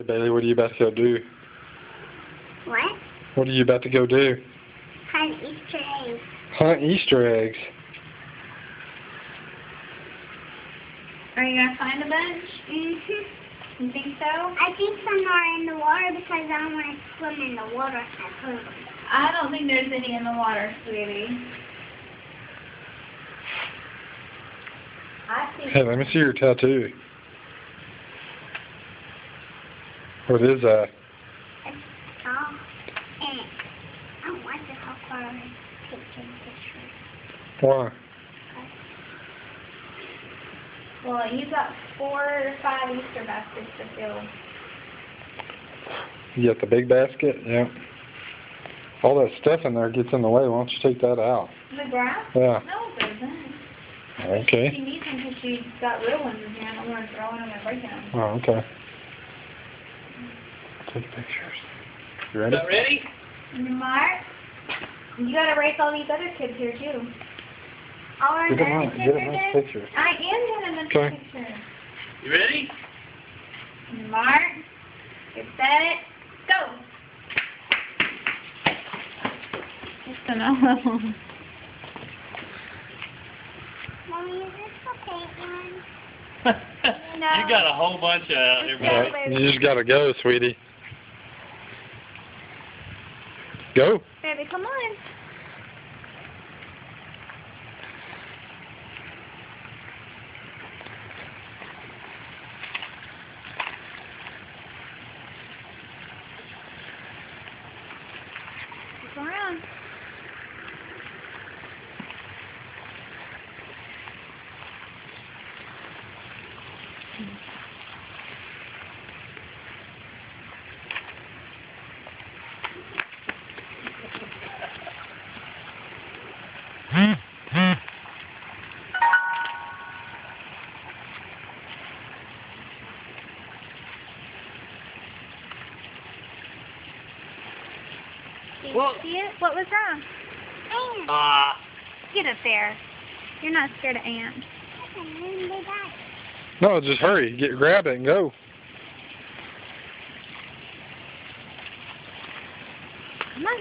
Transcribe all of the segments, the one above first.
Bailey, what are you about to go do? What? What are you about to go do? Hunt Easter eggs. Hunt Easter eggs. Are you going to find a bunch? Mm-hmm. You think so? I think some are in the water because I don't want to swim in the water. I don't think there's any in the water, sweetie. I see. Hey, let me see your tattoo. What is that? It's tall. And I wonder how far I take in pictures. Why? Well, you got 4 or 5 Easter baskets to fill. You got the big basket? Yeah. All that stuff in there gets in the way. Why don't you take that out? The grass? Yeah. No, it doesn't. Okay. She needs them because she's got real ones in here. I don't want to throw them and break them. Oh, okay. Take pictures. You ready? Ready? Mark, you got to rake all these other kids here, too. Get a nice picture. I am getting a nice Okay. picture. You ready? Mark, get set, go. Just know. Mommy, is this the paint one? You got a whole bunch out there, buddy. Yeah, you just gotta go, sweetie. Go. Baby, come on. Look around. Did you see it? What was wrong? Get up there. You're not scared of ants. No, just hurry. Grab it and go. Come on.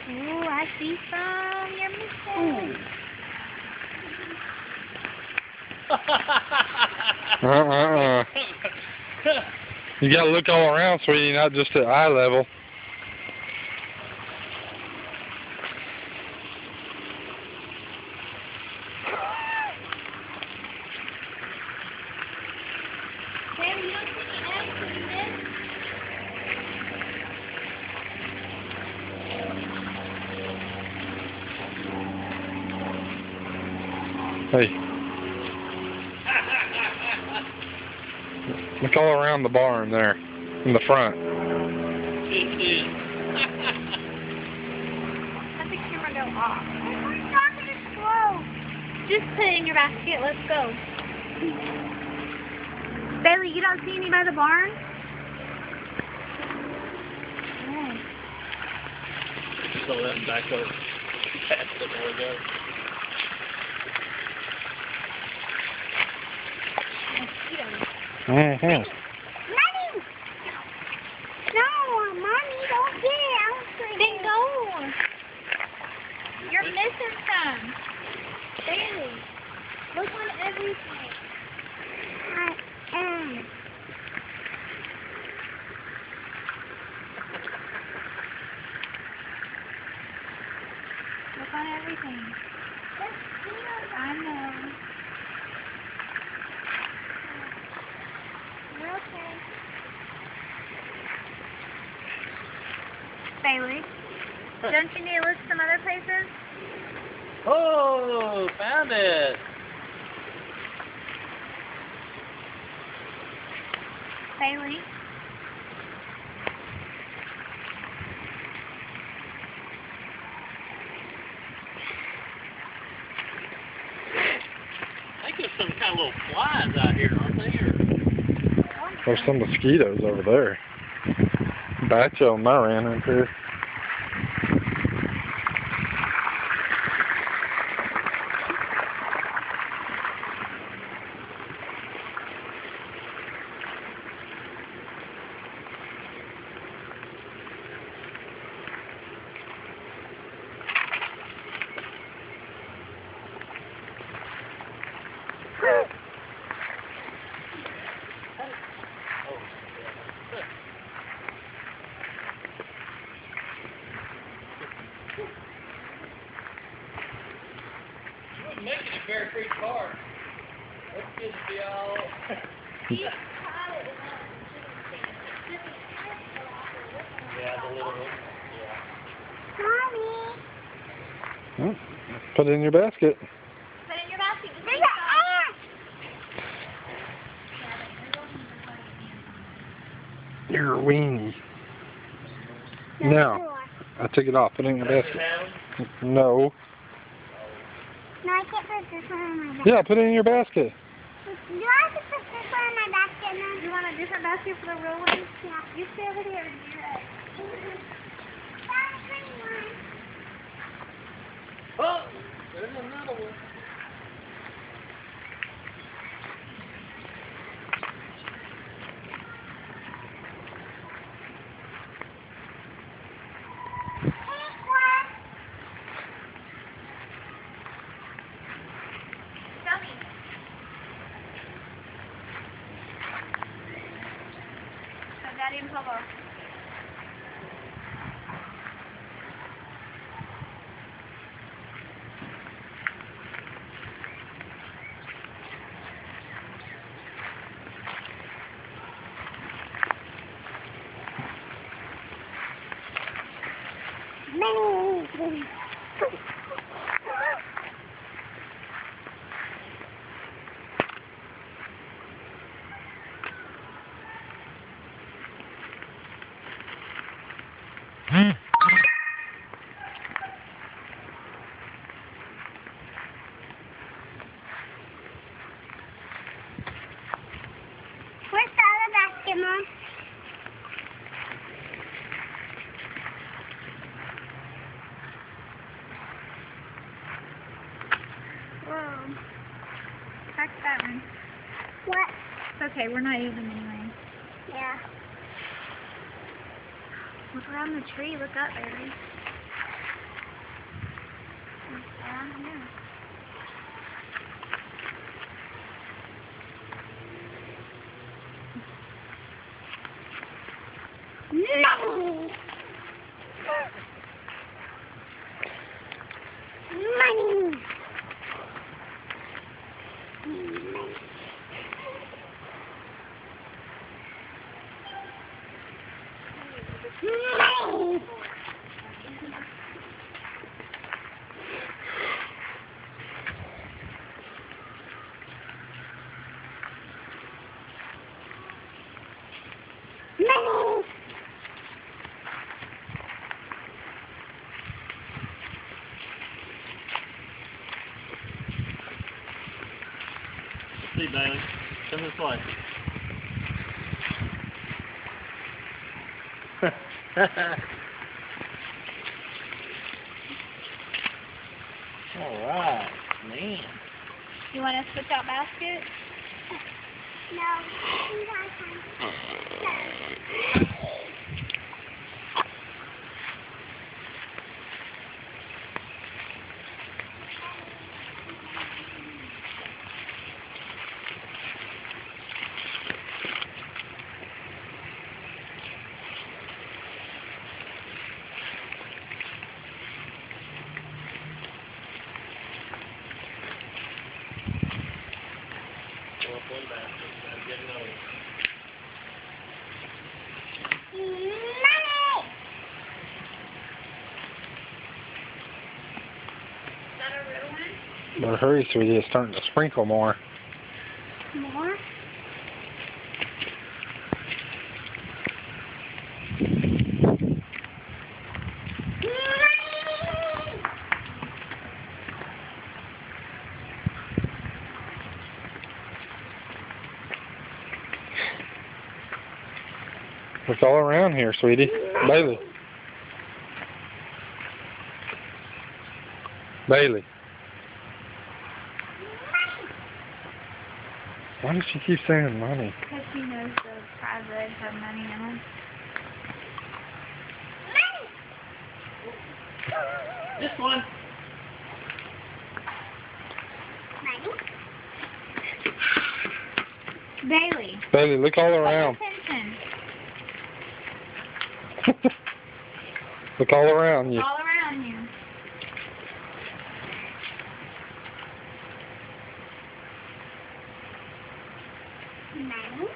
Ooh, I see some. You're missing. You gotta look all around, sweetie, not just at eye level. Sam, you don't see any eggs in this? Hey. Look all around the barn there, in the front. Let the camera go off. We're not going to slow. Just put it in your basket. Let's go. Bailey, you don't see any by the barn? Oh. So that back over. That's the way to go. Mm-hmm. Mommy! No, Mommy, don't get it. Then go. You're missing some. Bailey, look on everything. I am. Look on everything. I know. You're okay. Bailey, don't you need to look some other places? Oh, found it. Bailey? I think there's some kind of little flies out here, aren't they? Or... There's some mosquitoes over there. batch of them I ran into. You wouldn't make it a Bear Creek car. Those kids would be all... Yeah, the little one. Yeah. Mommy. Put it in your basket. Put it in your basket. There's an You're a weenie. ant. Now, I took it off. Put it in your basket. No. No, I can't put this one in my basket. Yeah, put it in your basket. Do I have to put this one in my basket now? You want a different basket for the real ones? Yeah. You stay over there and do that. That's the one. Oh! There's another one. Pink one. Tell me. So Daddy and Papa. Many. Where's the other basket, Mom? Whoa. Crack that one. What? It's okay, we're not even anyway. Yeah. Look around the tree. Look up, baby. Look around here. Money. Money. Money. Money. See, Bailey. Come this way. Alright, man. You want to switch out baskets? No. You guys can. Go up one basket. Gotta get another. Money. Is that a real one? Better hurry, sweetie. It's starting to sprinkle more. More? Look all around here, sweetie. Bailey. Bailey. Why does she keep saying money? Because she knows the private have money in them. This one. Bailey. Bailey, look all Pay around. attention. Look all around you. All around you. Money.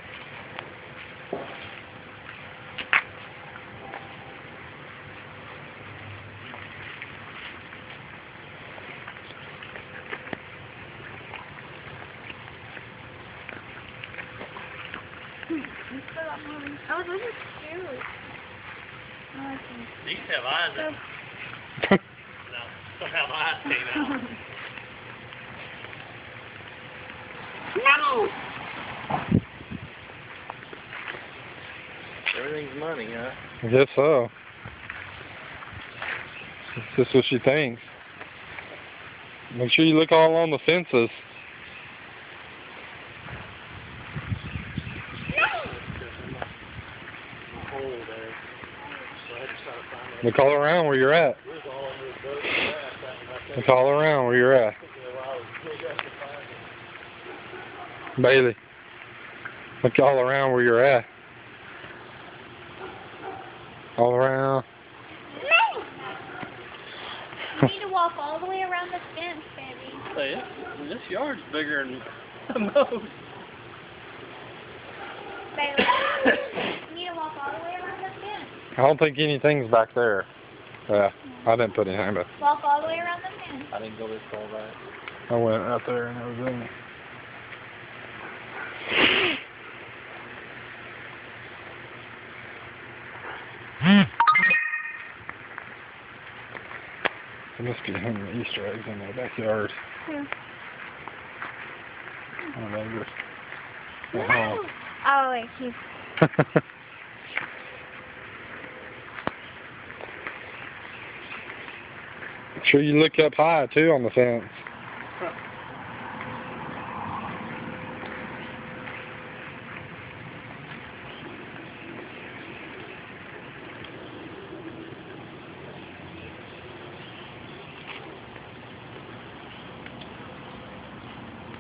Oh, those are cute. I like them. These have eyes in them. No, some have eyes came out. Money. Everything's money, huh? I guess so. That's just what she thinks. Make sure you look all along the fences. Hole there. So I just gotta find that. Look all around where you're at. It was all under the boat and grass out there. Look all around where you're at. Took me a while to dig up to find it. Bailey. Look all around where you're at. All around. You need to walk all the way around the fence, baby. Say, this yard's bigger than most. Bailey. You need to walk all the way around the fence. I don't think anything's back there. Yeah, I didn't put anything back. Walk all the way around the fence. I didn't go this far back. I went out there and it was in it. There must be hidden Easter eggs in their backyard. Yeah. Oh, neighbor. Oh, wait, she's... Make sure you look up high too on the fence.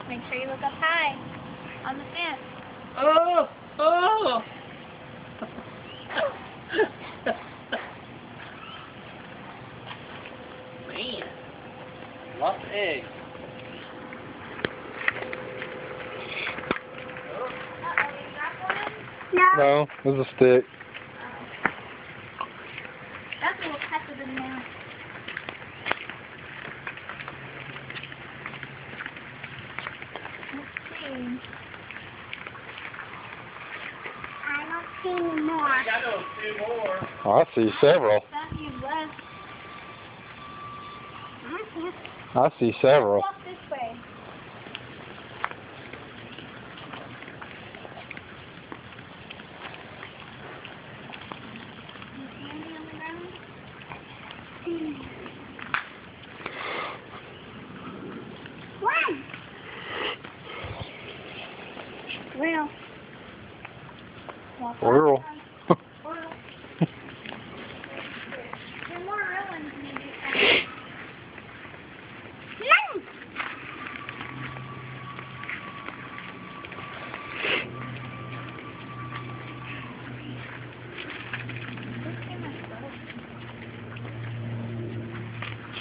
Make sure you look up high on the fence. Oh! Oh! Man. Lots of eggs. Uh-oh, you dropped one? No. No, there's a stick. That's a little pepper in there. Let's see. I don't see any more. I know two more. Oh, I see several. That you left. I see several. Walk this way. You see any on the ground? One. Squirrel. Walk Squirrel. around. Squirrel. There are more real ones maybe. Money.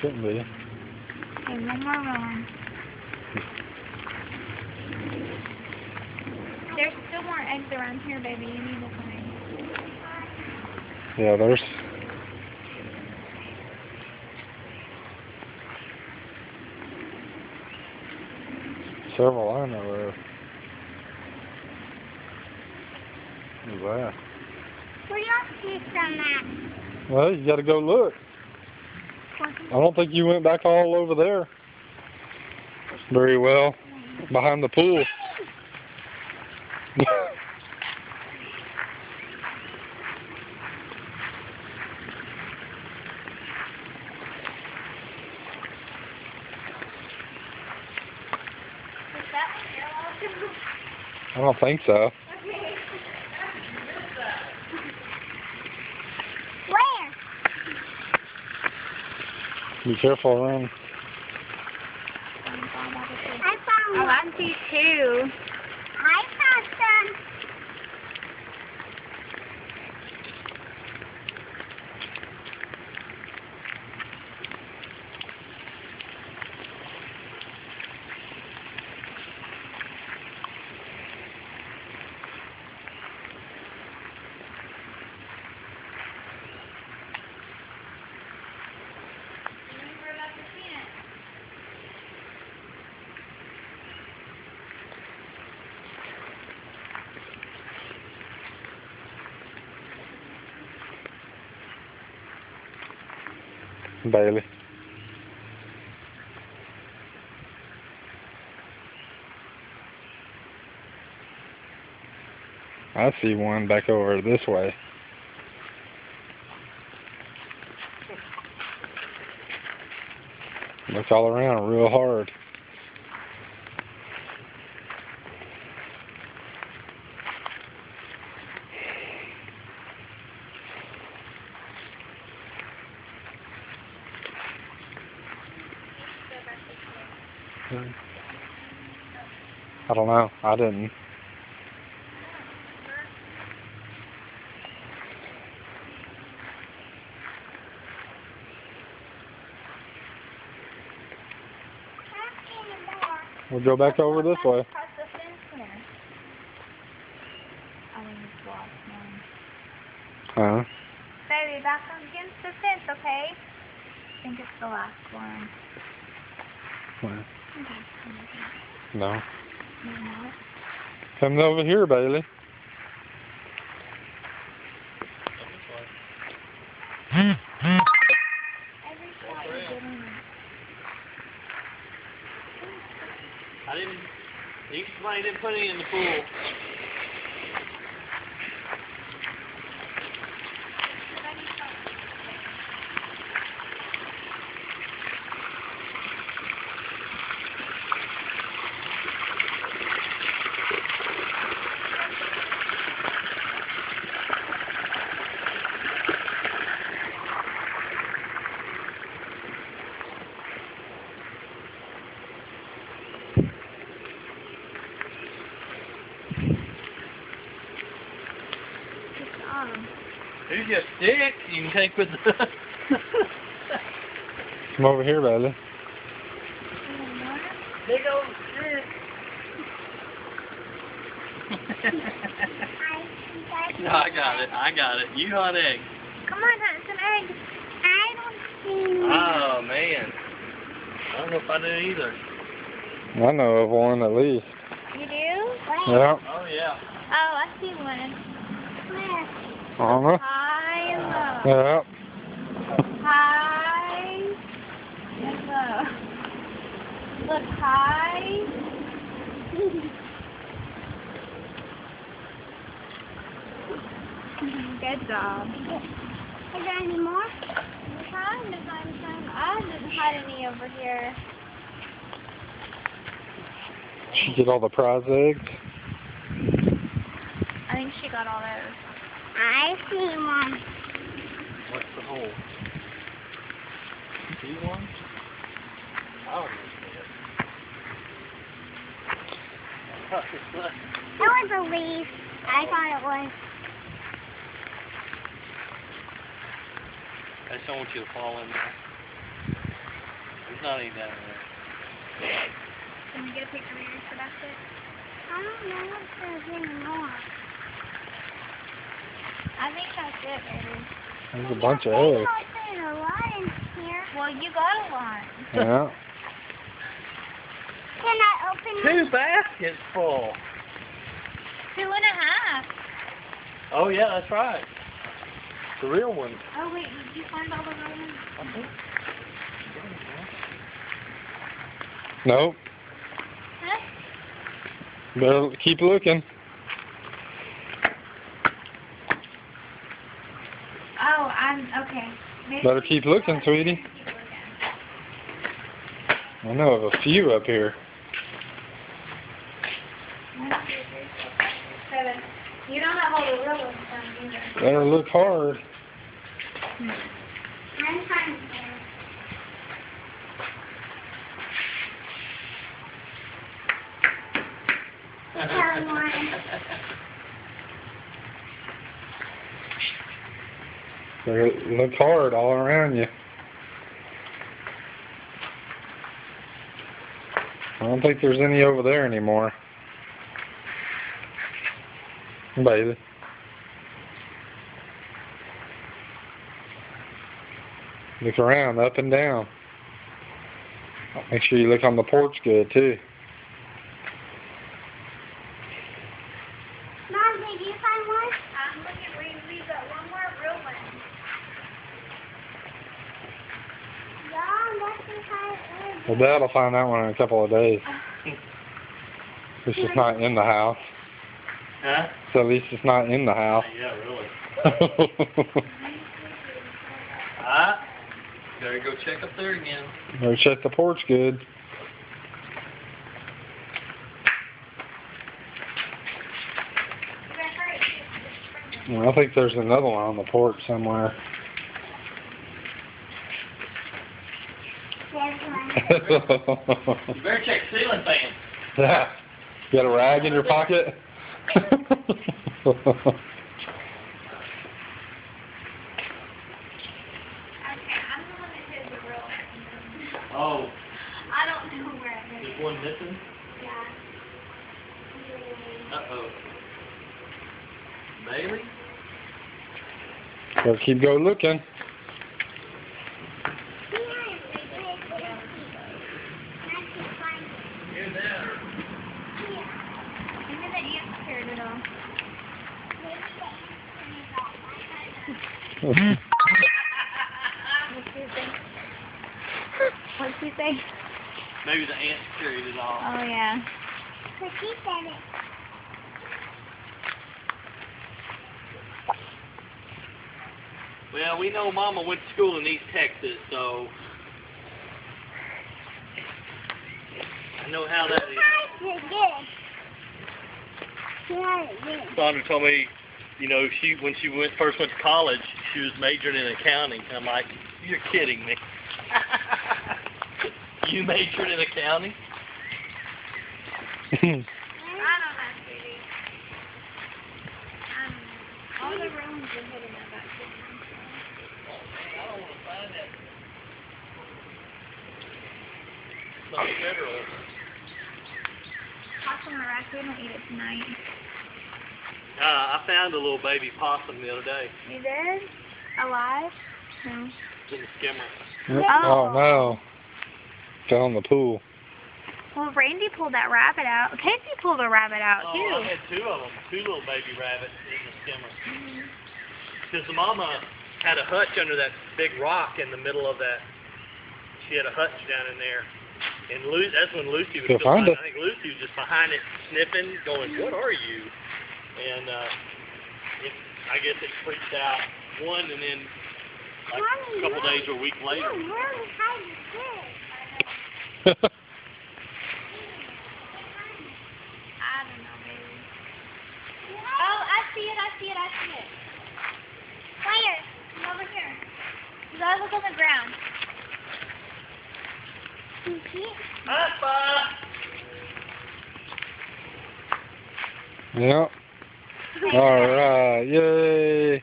Shouldn't be. Okay, one more rowan. There's still more eggs around here, baby. You need to find. Yeah, there's. Several I know of. What's that? Where y'all see from that? Well, you gotta go look. I don't think you went back all over there very well, behind the pool. I don't think so. Where? Be careful around. I found Oh, one. I see two. I found some. Bailey. I see one back over this way. Look all around real hard. I don't know. I didn't. We'll go back over this way. Across the fence there. I think it's the last one. Huh? Baby, back up against the fence, okay? I think it's the last one. No. No. Come over here, Bailey. Every shot you're getting it. I didn't. Somebody didn't put any in the pool. Here's your stick you can take with the... Come over here, Bailey. Big old stick. No, I got it. You hunt eggs. Come on, hunt some eggs. I don't see. Oh, man. I don't know if I do either. I know of one at least. You do? Yeah. Oh, yeah. Oh, I see one. Where? Uh-huh. High and low. Yeah. High and low. Look high. Good job. Is there any more? I'm trying to find some. I didn't hide any over here. Get all the prize eggs. I think she got all those. I see one. What's the hole? See one? Oh, It was a leaf. I thought it was. I just don't want you to fall in there. There's not any down there. Can we get a picture of yours for basket? I don't know if there's any more. I think that's it, baby. There's a bunch of I eggs. thought there's a lot in here. Well, you got a lot. Yeah. Can I open 2 baskets full. 2.5. Oh, yeah, that's right. The real one. Oh, wait, did you find all the ones? Nope. Huh? Better keep looking. Oh, okay. Maybe Better keep looking, sweetie. Keep looking. I know of a few up here. 1, 2, 3, 4, Kevin, you don't have all the real ones down either. Better look hard. I'm trying to. Tell one. Better look hard all around you. I don't think there's any over there anymore. Baby. Look around, up and down. Make sure you look on the porch good, too. Mom, did you find one? I'm looking, we've got one more real one. Yeah, that's the kind Well, Dad will find that one in a couple of days. It's just not in the house. Huh? So at least it's not in the house. Yeah, really. Ah, gotta go check up there again. Better check the porch good. Well, I think there's another one on the porch somewhere. There's one. You better check ceiling fans. Yeah. You got a rag in your pocket? Okay, I'm the one that did the real one. Oh, I don't know where it is. there's one missing? Yeah. Uh-oh. Bailey? Better keep go looking. You're there. Maybe the ants scared it off. What'd she say? Maybe the ants carried it off. Oh, yeah. But she said it. Well, we know Mama went to school in East Texas, so I know how that is. She had it good. Sandra told me, you know, when she first went to college, she was majoring in accounting. And I'm like, you're kidding me. You majored in accounting? I don't know, sweetie. All the rooms are hidden in that kitchen. I don't want to find that. It's not federal. Possum or raccoon will eat it tonight. I found a little baby possum the other day You did? Alive? No. in the skimmer. Oh, no. Fell in the pool. Well, Randy pulled that rabbit out. Casey pulled a rabbit out, Oh, too. I had two of them, two little baby rabbits in the skimmer. Because the mama had a hutch under that big rock in the middle of that. She had a hutch down in there. And that's when Lucy was Go still find behind. it. I think Lucy was just behind it, sniffing, going, "What are you?" And I guess it freaked out one, and then like a couple days or a week later. You really hide it good. I don't know, baby. Oh, I see it. Where? It's over here. You gotta look on the ground. You see it? Papa! Yep. All right. Yay.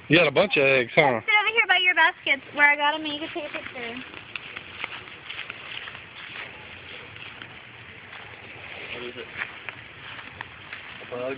You got a bunch of eggs, huh? Sit over here by your baskets where I got them and you can take a picture. What is it? A bug?